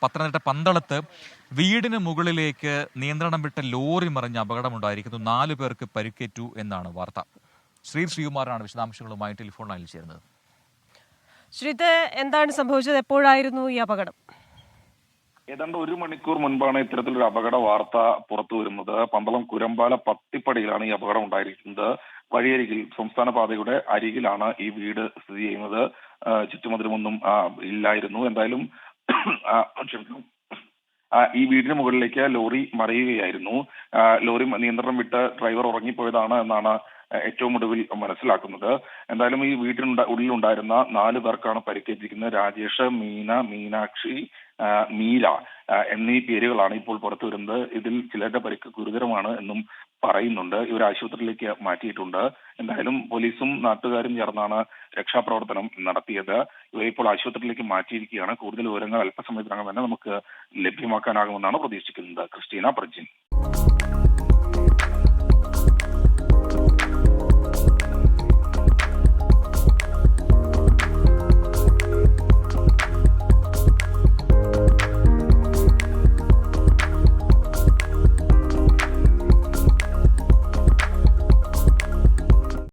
പത്തനംതിട്ട പന്തളത്ത് വീടിന് മുകളിലേക്ക് നിയന്ത്രണം വിട്ട ലോറി മറിഞ്ഞ അപകടമുണ്ടായിരിക്കുന്നു. 4 പേർക്ക് പരിക്കേറ്റു എന്നാണ് വാർത്ത. ശ്രീകുമാറാണ് വിശദാംശങ്ങളുമായി ടെലിഫോൺ ലൈനിൽ ചേരുന്നത്. ശ്രീത്, എന്താണ് സംഭവിച്ചത്? എപ്പോഴായിരുന്നു ഈ അപകടം? ഏതാണ്ട് 1 മണിക്കൂർ മുൻപാണ് ഇത്തരത്തിലൊരു അപകട വാർത്ത പുറത്തു വരുന്നത്. പന്തളം കുരമ്പാല പത്തിപ്പടിയിലാണ് ഈ അപകടം ഉണ്ടായിരിക്കുന്നത്. വഴിയരികിൽ, സംസ്ഥാന പാതയുടെ അരികിലാണ് ഈ വീട് സ്ഥിതി ചെയ്യുന്നത്. ചുറ്റുമതിലുമൊന്നും ഇല്ലായിരുന്നു. എന്തായാലും ഈ വീടിന് മുകളിലേക്ക് ലോറി മറിയുകയായിരുന്നു. ലോറി നിയന്ത്രണം വിട്ട് ഡ്രൈവർ ഉറങ്ങിപ്പോയതാണ് എന്നാണ് ഏറ്റവും ഒടുവിൽ മനസ്സിലാക്കുന്നത്. എന്തായാലും ഈ ഉള്ളിലുണ്ടായിരുന്ന 4 പേർക്കാണ് പരിക്കേറ്റിരിക്കുന്നത്. രാജേഷ്, മീന, മീനാക്ഷി, മീര എന്നീ പേരുകളാണ് ഇപ്പോൾ പുറത്തു വരുന്നത്. ഇതിൽ ചിലരുടെ പരിക്ക് ഗുരുതരമാണ് എന്നും പറയുന്നുണ്ട്. ഇവർ ആശുപത്രിയിലേക്ക് മാറ്റിയിട്ടുണ്ട്. എന്തായാലും പോലീസും നാട്ടുകാരും ചേർന്നാണ് രക്ഷാപ്രവർത്തനം നടത്തിയത്. ഇവരെ ഇപ്പോൾ ആശുപത്രിയിലേക്ക് മാറ്റിയിരിക്കുകയാണ്. കൂടുതൽ വിവരങ്ങൾ അല്പസമയത്തിനകം തന്നെ നമുക്ക് ലഭ്യമാക്കാനാകുമെന്നാണ് പ്രതീക്ഷിക്കുന്നത്. ക്രിസ്റ്റീന, പ്രജിൻ.